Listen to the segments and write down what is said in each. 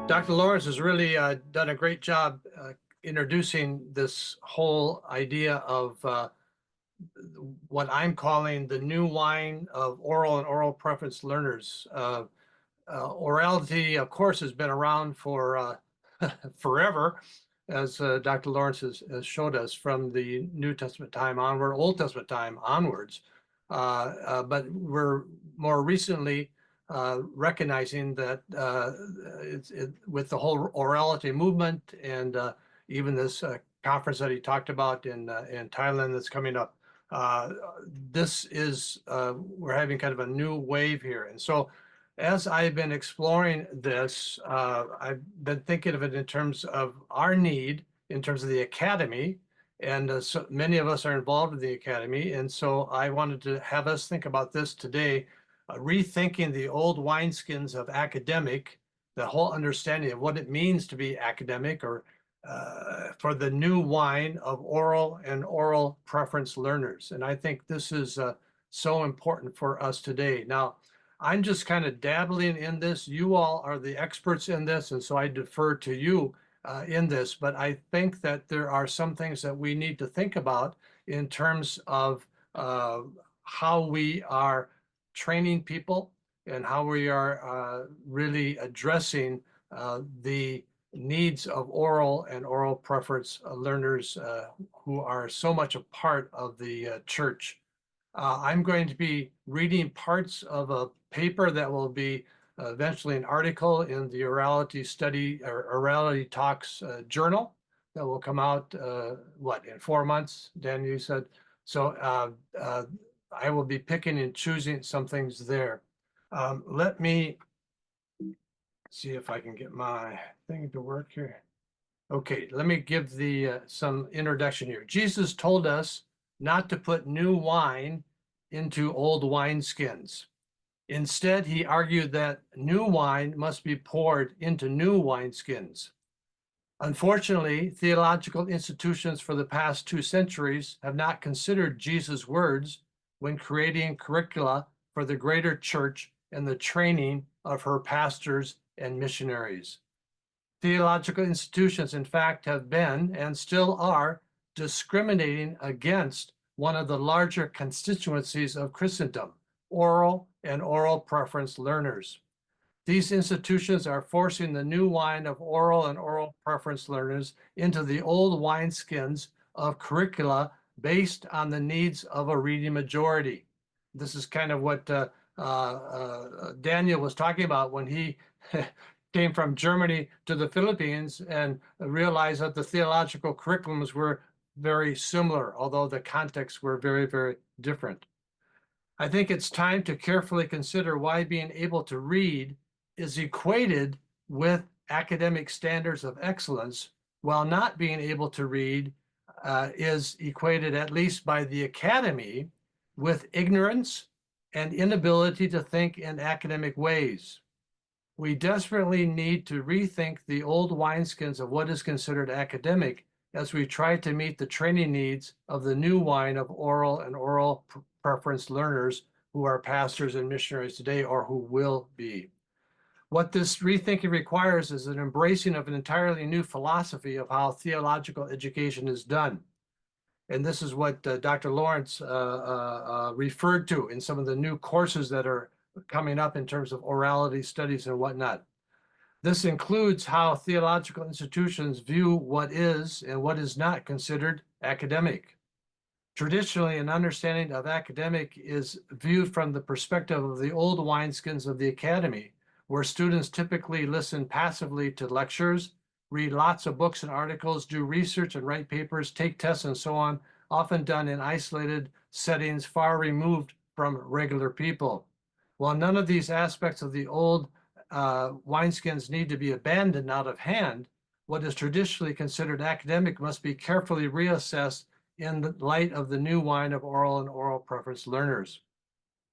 Dr. Lawrence has really done a great job introducing this whole idea of what I'm calling the new wine of oral and oral preference learners. Orality, of course, has been around for forever, as Dr. Lawrence has showed us, from the New Testament time onward, Old Testament time onwards. But we're more recently recognizing that with the whole orality movement and even this conference that he talked about in Thailand that's coming up, this is, we're having kind of a new wave here. And so as I've been exploring this, I've been thinking of it in terms of our need, in terms of the academy, and so many of us are involved in the academy. And so I wanted to have us think about this today, rethinking the old wineskins of academic, the whole understanding of what it means to be academic, or for the new wine of oral and oral preference learners. And I think this is so important for us today. Now, I'm just kind of dabbling in this. You all are the experts in this, and so I defer to you in this. But I think that there are some things that we need to think about in terms of how we are training people and how we are really addressing the needs of oral and oral preference learners who are so much a part of the church. I'm going to be reading parts of a paper that will be eventually an article in the Orality Study or OralityTalks journal that will come out, in 4 months, Dan, you said. So I will be picking and choosing some things there. Let me see if I can get my thing to work here. Okay, let me give the some introduction here. Jesus told us not to put new wine into old wineskins. Instead, he argued that new wine must be poured into new wineskins. Unfortunately, theological institutions for the past 2 centuries have not considered Jesus' words when creating curricula for the greater church and the training of her pastors and missionaries. Theological institutions, in fact, have been and still are discriminating against one of the larger constituencies of Christendom, oral and oral preference learners. These institutions are forcing the new wine of oral and oral preference learners into the old wineskins of curricula based on the needs of a reading majority. This is kind of what Daniel was talking about when he came from Germany to the Philippines and realized that the theological curriculums were very similar, although the contexts were very, very different. I think it's time to carefully consider why being able to read is equated with academic standards of excellence, while not being able to read is equated, at least by the academy, with ignorance and inability to think in academic ways. We desperately need to rethink the old wineskins of what is considered academic as we try to meet the training needs of the new wine of oral and oral preference learners who are pastors and missionaries today, or who will be. What this rethinking requires is an embracing of an entirely new philosophy of how theological education is done. And this is what Dr. Lawrence referred to in some of the new courses that are coming up in terms of orality studies and whatnot. This includes how theological institutions view what is and what is not considered academic. Traditionally, an understanding of academic is viewed from the perspective of the old wineskins of the academy, where students typically listen passively to lectures, read lots of books and articles, do research and write papers, take tests, and so on, often done in isolated settings far removed from regular people. While none of these aspects of the old wineskins need to be abandoned out of hand, what is traditionally considered academic must be carefully reassessed in the light of the new wine of oral and oral preference learners.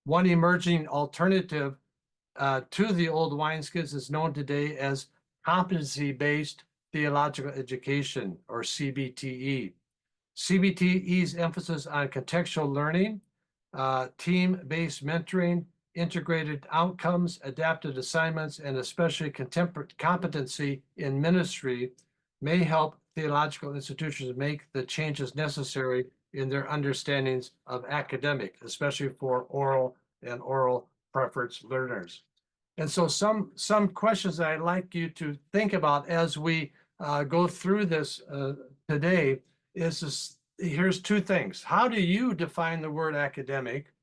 One emerging alternative to the old wineskins is known today as competency-based theological education, or CBTE. CBTE's emphasis on contextual learning, team-based mentoring, integrated outcomes, adapted assignments, and especially competency in ministry may help theological institutions make the changes necessary in their understandings of academic, especially for oral and oral preference learners. And so some questions that I'd like you to think about as we go through this today is this, here's two things. How do you define the word academic?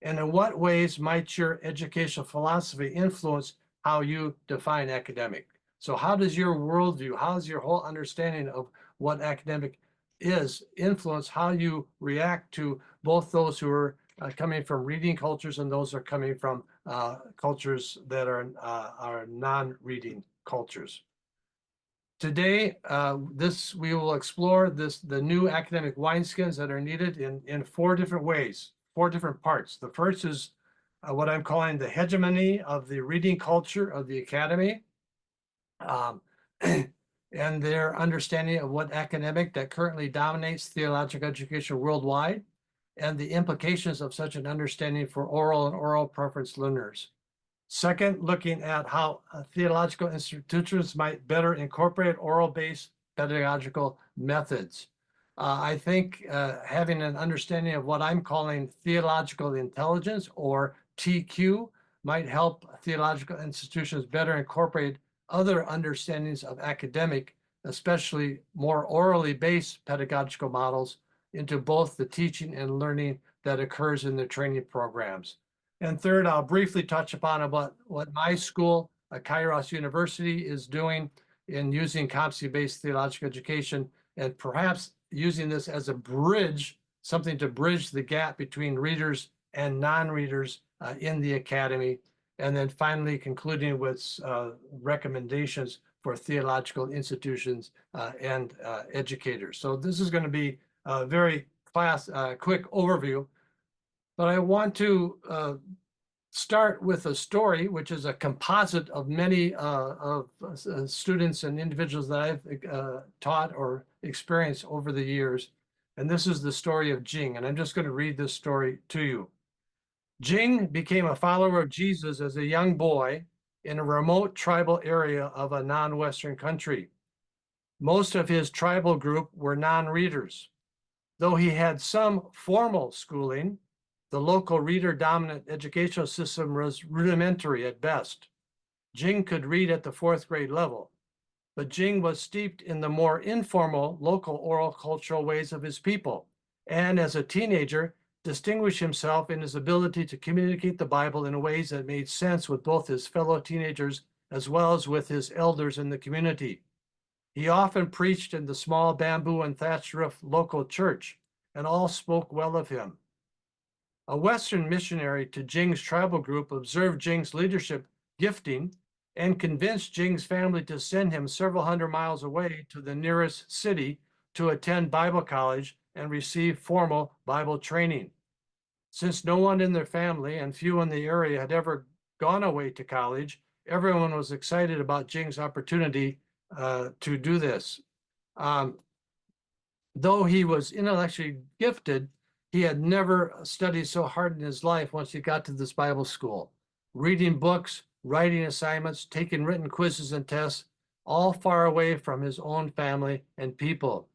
And in what ways might your educational philosophy influence how you define academic? So how does your worldview, how does your whole understanding of what academic is influence how you react to both those who are coming from reading cultures and those are coming from cultures that are non-reading cultures? Today, we will explore the new academic wineskins that are needed in four different ways, four different parts. The first is what I'm calling the hegemony of the reading culture of the academy, and their understanding of what academic that currently dominates theological education worldwide, and the implications of such an understanding for oral and oral preference learners. Second, looking at how theological institutions might better incorporate oral-based pedagogical methods. I think having an understanding of what I'm calling theological intelligence, or TQ, might help theological institutions better incorporate other understandings of academic, especially more orally based pedagogical models, into both the teaching and learning that occurs in the training programs. And third, I'll briefly touch upon what my school, Kairos University, is doing in using competency-based theological education, and perhaps using this as a bridge, something to bridge the gap between readers and non-readers in the academy. And then finally concluding with recommendations for theological institutions and educators. So this is going to be a very quick overview, but I want to start with a story, which is a composite of many students and individuals that I've taught or experienced over the years. And this is the story of Jing, and I'm just going to read this story to you. Jing became a follower of Jesus as a young boy in a remote tribal area of a non-Western country. Most of his tribal group were non-readers. Though he had some formal schooling, the local reader-dominant educational system was rudimentary at best. Jing could read at the 4th grade level, but Jing was steeped in the more informal local oral cultural ways of his people, and as a teenager, distinguished himself in his ability to communicate the Bible in ways that made sense with both his fellow teenagers as well as with his elders in the community. He often preached in the small bamboo and thatched roof local church, and all spoke well of him. A Western missionary to Jing's tribal group observed Jing's leadership gifting and convinced Jing's family to send him several hundred miles away to the nearest city to attend Bible college and receive formal Bible training. Since no one in their family and few in the area had ever gone away to college, everyone was excited about Jing's opportunity to do this. Though he was intellectually gifted, he had never studied so hard in his life once he got to this Bible school. Reading books, writing assignments, taking written quizzes and tests, all far away from his own family and people.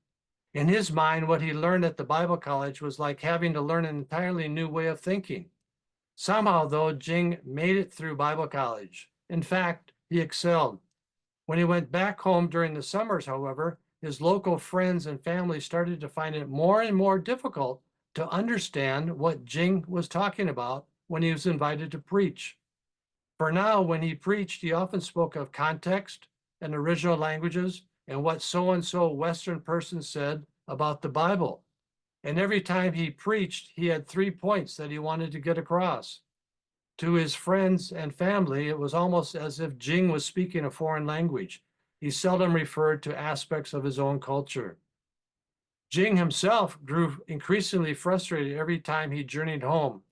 In his mind, what he learned at the Bible college was like having to learn an entirely new way of thinking. Somehow, though, Jing made it through Bible college. In fact, he excelled. When he went back home during the summers, however, his local friends and family started to find it more and more difficult to understand what Jing was talking about when he was invited to preach. For now, when he preached, he often spoke of context and original languages and what so-and-so Western person said about the Bible. And every time he preached, he had 3 points that he wanted to get across. To his friends and family, it was almost as if Jing was speaking a foreign language. He seldom referred to aspects of his own culture. Jing himself grew increasingly frustrated every time he journeyed home.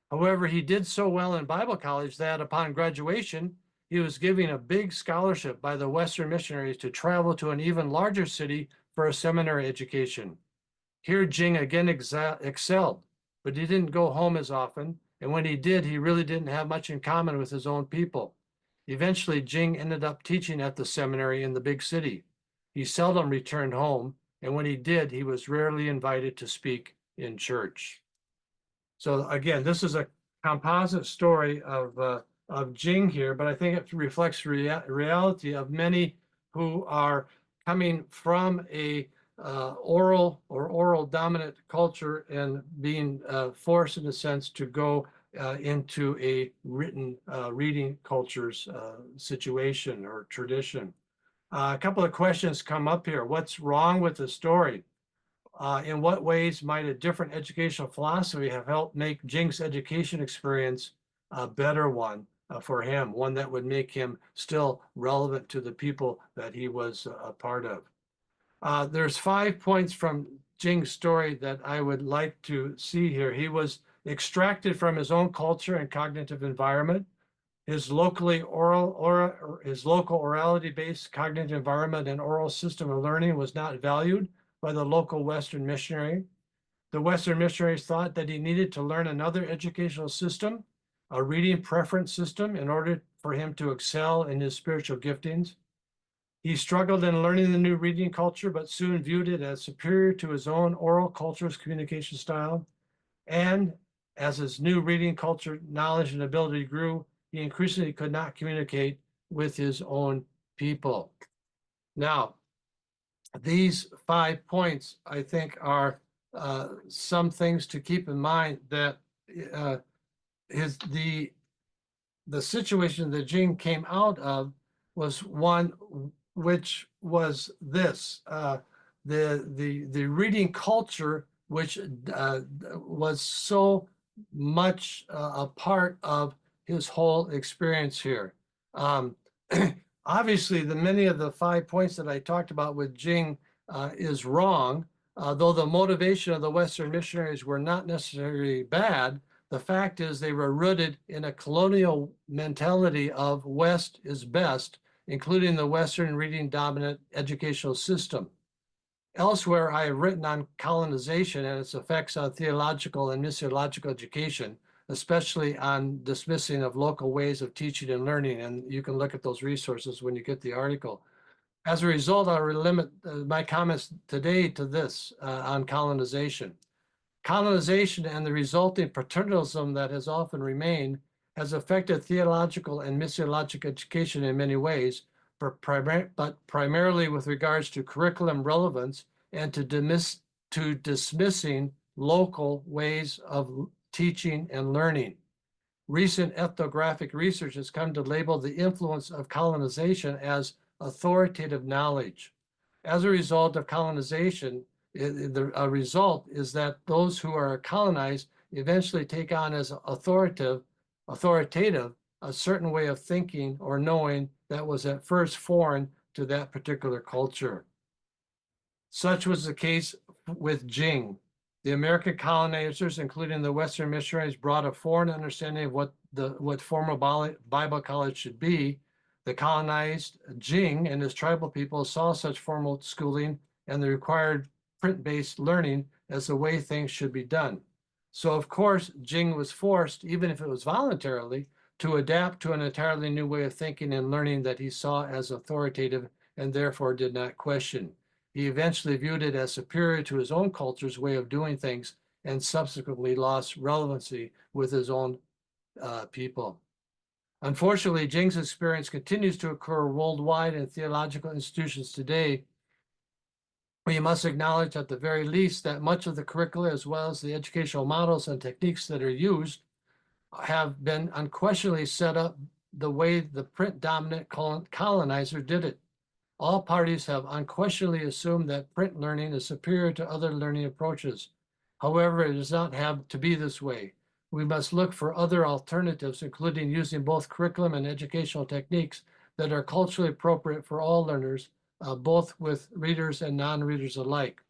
However, he did so well in Bible college that upon graduation, he was given a big scholarship by the Western missionaries to travel to an even larger city for a seminary education. Here, Jing again excelled, but he didn't go home as often, And when he did, he really didn't have much in common with his own people. Eventually, Jing ended up teaching at the seminary in the big city. He seldom returned home, and when he did, he was rarely invited to speak in church. So again, this is a composite story of Jing here, but I think it reflects reality of many who are coming from a oral dominant culture and being forced in a sense to go into a written reading culture's situation or tradition. A couple of questions come up here. What's wrong with the story? In what ways might a different educational philosophy have helped make Jing's education experience a better one for him, one that would make him still relevant to the people that he was a part of? There's 5 points from Jing's story that I would like to see here. He was extracted from his own culture and cognitive environment. His local orality-based cognitive environment and oral system of learning was not valued by the local Western missionary. The Western missionaries thought that he needed to learn another educational system, a reading preference system, in order for him to excel in his spiritual giftings. He struggled in learning the new reading culture, but soon viewed it as superior to his own oral culture's communication style. And as his new reading culture knowledge and ability grew, he increasingly could not communicate with his own people. Now, these 5 points, I think, are some things to keep in mind that the situation that Jing came out of was one which was this: the reading culture, which was so much a part of his whole experience here. Obviously, many of the 5 points that I talked about with Jing is wrong, though the motivation of the Western missionaries were not necessarily bad. The fact is they were rooted in a colonial mentality of West is best, including the Western reading dominant educational system. Elsewhere, I have written on colonization and its effects on theological and missiological education, especially on dismissing of local ways of teaching and learning. And you can look at those resources when you get the article. As a result, I'll limit my comments today to this on colonization. Colonization and the resulting paternalism that has often remained has affected theological and missiological education in many ways, but primarily with regards to curriculum relevance and to dismissing local ways of teaching and learning. Recent ethnographic research has come to label the influence of colonization as authoritative knowledge. As a result of colonization, a result is that those who are colonized eventually take on as authoritative a certain way of thinking or knowing that was at first foreign to that particular culture. Such was the case with Jing. The American colonizers, including the Western missionaries, brought a foreign understanding of what formal Bible college should be. The colonized Jing and his tribal people saw such formal schooling and the required print-based learning as the way things should be done. So of course, Jing was forced, even if it was voluntarily, to adapt to an entirely new way of thinking and learning that he saw as authoritative and therefore did not question. He eventually viewed it as superior to his own culture's way of doing things and subsequently lost relevancy with his own people. Unfortunately, Jing's experience continues to occur worldwide in theological institutions today. We must acknowledge at the very least that much of the curricula, as well as the educational models and techniques that are used, have been unquestionably set up the way the print dominant colonizer did it. All parties have unquestionably assumed that print learning is superior to other learning approaches. However, it does not have to be this way. We must look for other alternatives, including using both curriculum and educational techniques that are culturally appropriate for all learners, both with readers and non-readers alike.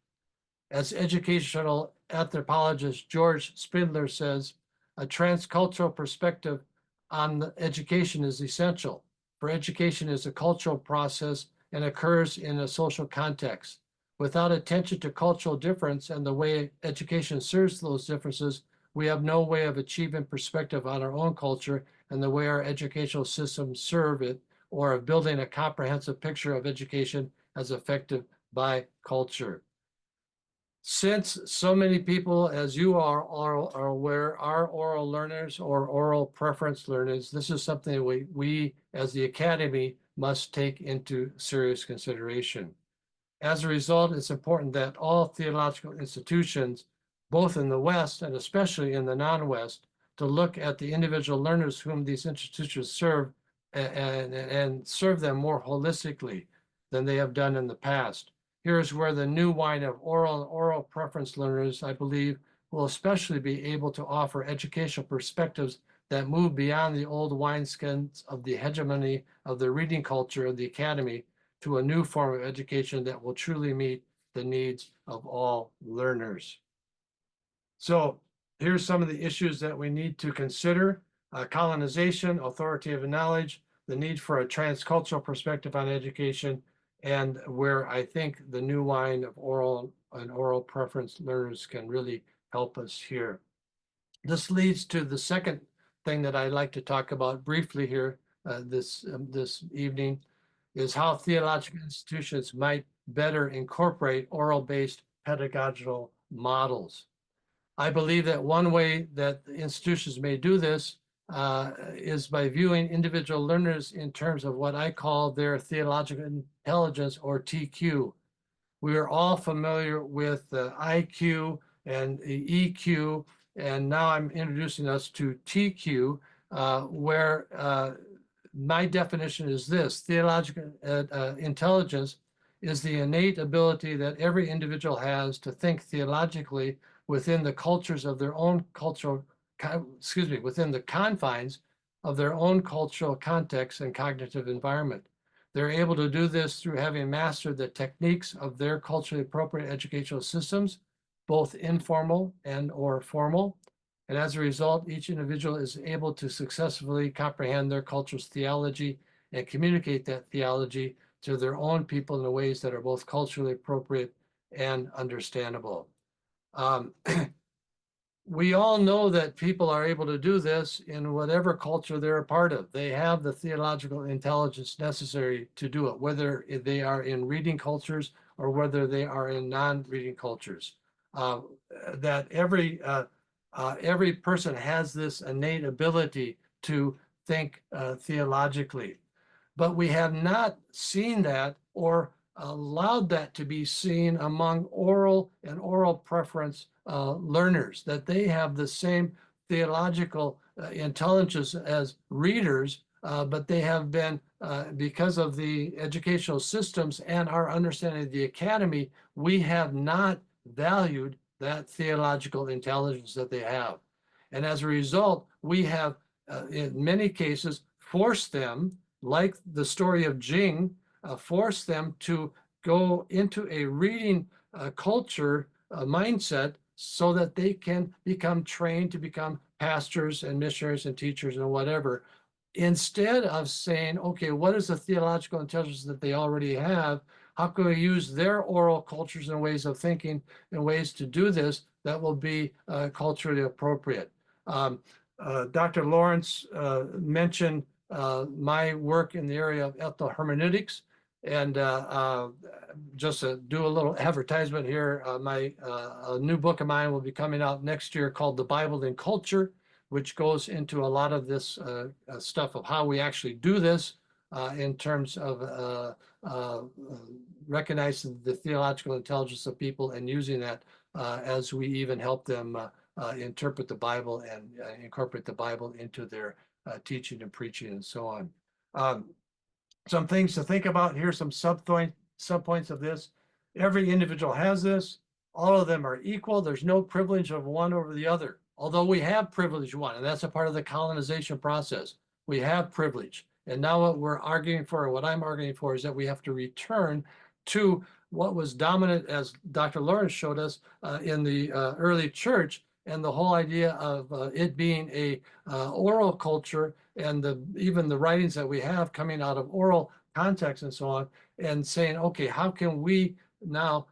As educational anthropologist George Spindler says, a transcultural perspective on education is essential, for education is a cultural process and occurs in a social context. Without attention to cultural difference and the way education serves those differences, we have no way of achieving perspective on our own culture and the way our educational systems serve it, or of building a comprehensive picture of education as affected by culture. Since so many people, as you are aware, are oral learners or oral preference learners, this is something we as the Academy must take into serious consideration. As a result, it's important that all theological institutions, both in the West and especially in the non-West, to look at the individual learners whom these institutions serve and serve them more holistically than they have done in the past. Here's where the new wine of oral preference learners, I believe, will especially be able to offer educational perspectives that move beyond the old wineskins of the hegemony of the reading culture of the Academy to a new form of education that will truly meet the needs of all learners. So here's some of the issues that we need to consider. Colonization, authoritative knowledge, the need for a transcultural perspective on education, and where I think the new wine of oral and oral preference learners can really help us here. This leads to the second thing that I'd like to talk about briefly here this evening, is how theological institutions might better incorporate oral-based pedagogical models. I believe that one way that institutions may do this is by viewing individual learners in terms of what I call their theological intelligence, or TQ. We are all familiar with IQ and EQ, and now I'm introducing us to TQ, where my definition is this: theological intelligence is the innate ability that every individual has to think theologically within the cultures of their own cultural, within the confines of their own cultural context and cognitive environment. They're able to do this through having mastered the techniques of their culturally appropriate educational systems, both informal and or formal. And as a result, each individual is able to successfully comprehend their culture's theology and communicate that theology to their own people in ways that are both culturally appropriate and understandable. We all know that people are able to do this in whatever culture they're a part of. They have the theological intelligence necessary to do it, whether they are in reading cultures or whether they are in non-reading cultures. That every person has this innate ability to think theologically. But we have not seen that or allowed that to be seen among oral and oral preference learners, that they have the same theological intelligence as readers, but they have been, because of the educational systems and our understanding of the Academy, we have not valued that theological intelligence that they have. And as a result, we have, in many cases, forced them, like the story of Jing, force them to go into a reading culture mindset so that they can become trained to become pastors and missionaries and teachers and whatever, instead of saying, okay, what is the theological intelligence that they already have? How can we use their oral cultures and ways of thinking and ways to do this that will be culturally appropriate? Dr. Lawrence mentioned my work in the area of ethnohermeneutics. And just to do a little advertisement here, my new book of mine will be coming out next year called The Bible in Culture, which goes into a lot of this stuff of how we actually do this in terms of recognizing the theological intelligence of people and using that as we even help them interpret the Bible and incorporate the Bible into their teaching and preaching and so on. Some things to think about here, some subpoints of this. Every individual has this. All of them are equal. There's no privilege of one over the other, although we have privilege one, and that's a part of the colonization process. We have privilege. And now what we're arguing for, and what I'm arguing for, is that we have to return to what was dominant, as Dr. Lawrence showed us, in the early church, and the whole idea of it being a oral culture, and even the writings that we have coming out of oral context and so on, and saying, okay, how can we now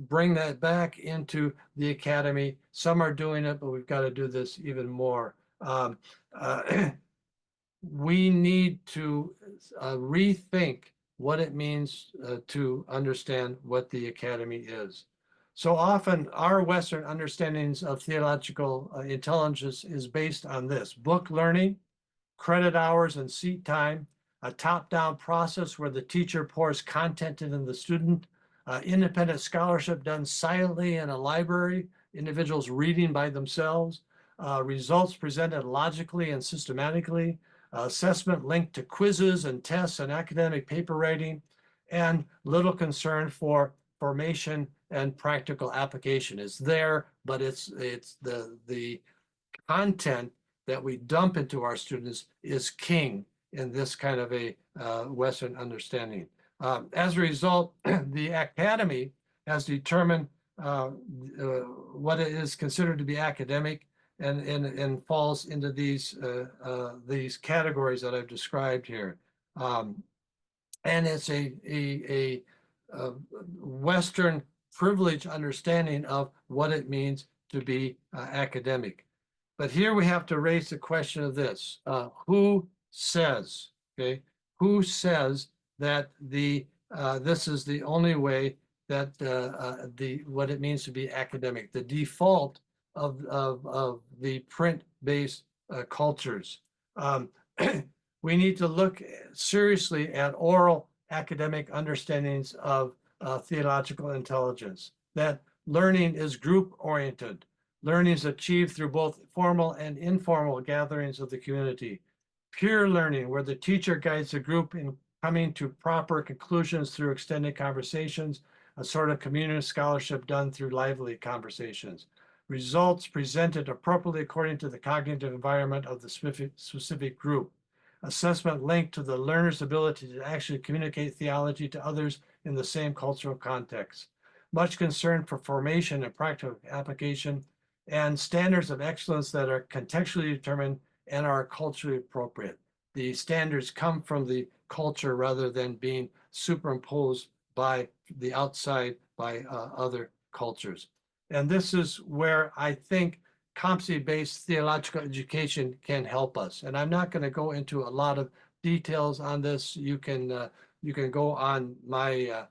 bring that back into the academy. Some are doing it, but we've got to do this even more. We need to rethink what it means to understand what the academy is. So often our Western understandings of theological intelligence is based on this: book learning, credit hours and seat time, a top-down process where the teacher pours content into the student, independent scholarship done silently in a library, individuals reading by themselves, results presented logically and systematically, assessment linked to quizzes and tests and academic paper writing, and little concern for formation and practical application. It's there, but it's the content that we dump into our students is king in this kind of a Western understanding. As a result, the academy has determined what is considered to be academic and falls into these categories that I've described here. And it's a Western privileged understanding of what it means to be academic. But here we have to raise the question of this: who says, okay, who says that this is the only way that what it means to be academic, the default of the print-based cultures? We need to look seriously at oral academic understandings of theological intelligence, that learning is group-oriented. Learning is achieved through both formal and informal gatherings of the community. Peer learning, where the teacher guides the group in coming to proper conclusions through extended conversations, a sort of community scholarship done through lively conversations. Results presented appropriately according to the cognitive environment of the specific group. Assessment linked to the learner's ability to actually communicate theology to others in the same cultural context. Much concern for formation and practical application, and standards of excellence that are contextually determined and are culturally appropriate. The standards come from the culture rather than being superimposed by the outside, by other cultures. And this is where I think competency-based theological education can help us. And I'm not going to go into a lot of details on this. You can go on my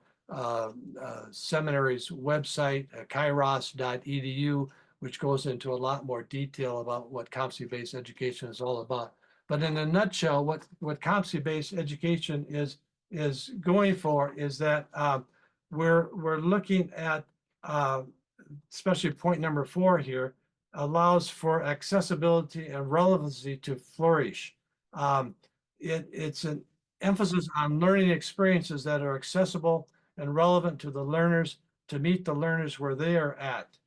seminary's website, kairos.edu, which goes into a lot more detail about what competency-based education is all about. But in a nutshell, what competency-based education is going for is that we're looking at, especially point number 4 here, allows for accessibility and relevancy to flourish. It's an emphasis on learning experiences that are accessible and relevant to the learners, to meet the learners where they are at.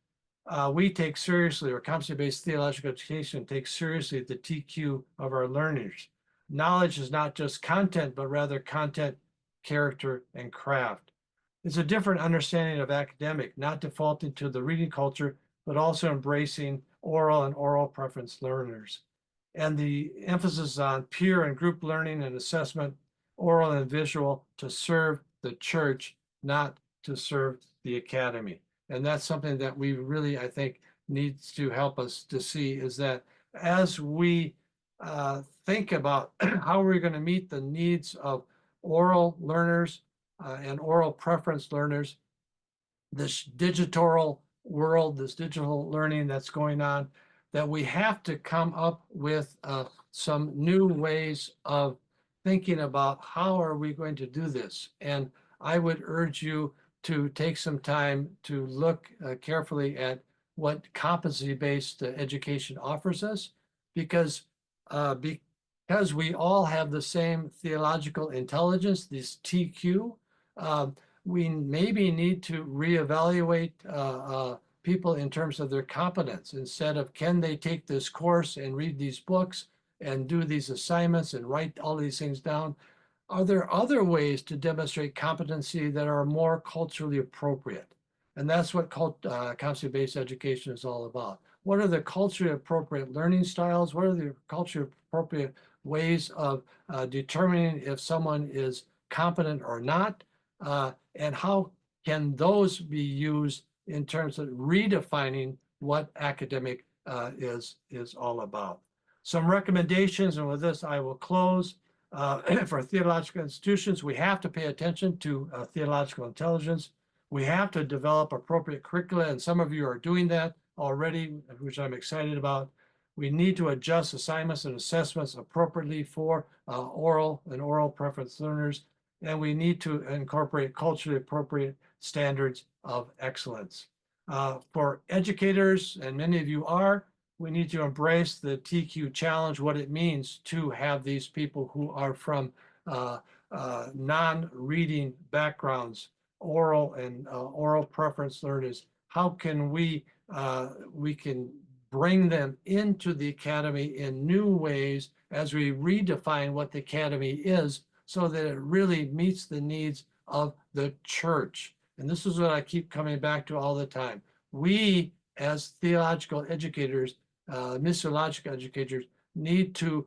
We take seriously, or competency-based theological education takes seriously the TQ of our learners. Knowledge is not just content, but rather content, character, and craft. It's a different understanding of academic, not defaulting to the reading culture, but also embracing oral and oral preference learners. And the emphasis on peer and group learning and assessment, oral and visual, to serve the church, not to serve the academy. And that's something that we really, I think, needs to help us to see, is that as we think about how we're going to meet the needs of oral learners and oral preference learners, this digital world, this digital learning that's going on, that we have to come up with some new ways of thinking about how are we going to do this. And I would urge you to take some time to look carefully at what competency-based education offers us, because we all have the same theological intelligence, this TQ. We maybe need to reevaluate people in terms of their competence. Instead of can they take this course and read these books and do these assignments and write all these things down, are there other ways to demonstrate competency that are more culturally appropriate? And that's what competency-based education is all about. What are the culturally appropriate learning styles? What are the culturally appropriate ways of determining if someone is competent or not? And how can those be used in terms of redefining what academic is all about? Some recommendations, and with this I will close. For theological institutions, we have to pay attention to theological intelligence. We have to develop appropriate curricula, and some of you are doing that already, which I'm excited about. We need to adjust assignments and assessments appropriately for oral and oral preference learners, and we need to incorporate culturally appropriate standards of excellence. For educators, and many of you are, we need to embrace the TQ challenge, what it means to have these people who are from non-reading backgrounds, oral and oral preference learners. How can we can bring them into the academy in new ways as we redefine what the academy is, so that it really meets the needs of the church. And this is what I keep coming back to all the time. We, as theological educators, missiological educators, need to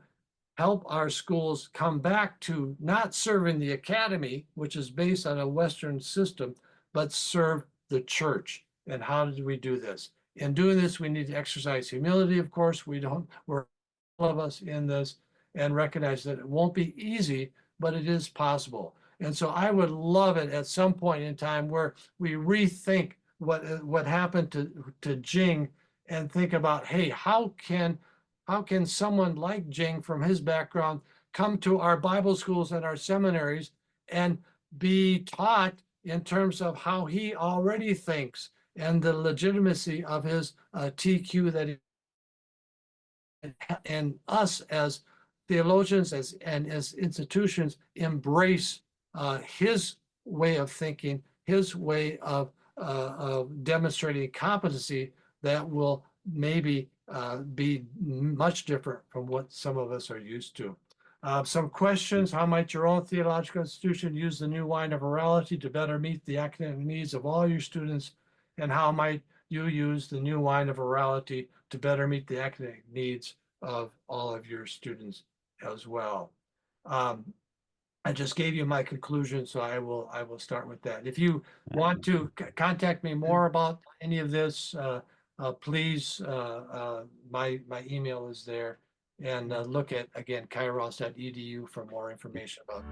help our schools come back to not serving the academy, which is based on a Western system, but serve the church. And how do we do this? In doing this, we need to exercise humility, of course. We're all of us in this, and recognize that it won't be easy, but it is possible. And so I would love it at some point in time where we rethink what happened to Jing, and think about, hey, how can someone like Jing from his background come to our Bible schools and our seminaries and be taught in terms of how he already thinks and the legitimacy of his TQ that and us as theologians and as institutions embrace his way of thinking, his way of demonstrating competency that will maybe be much different from what some of us are used to. Some questions: how might your own theological institution use the new wine of orality to better meet the academic needs of all your students? And how might you use the new wine of orality to better meet the academic needs of all of your students as well? I just gave you my conclusion, so I will start with that. If you want to contact me more about any of this, please, my email is there, and look at, again, kairos.edu for more information about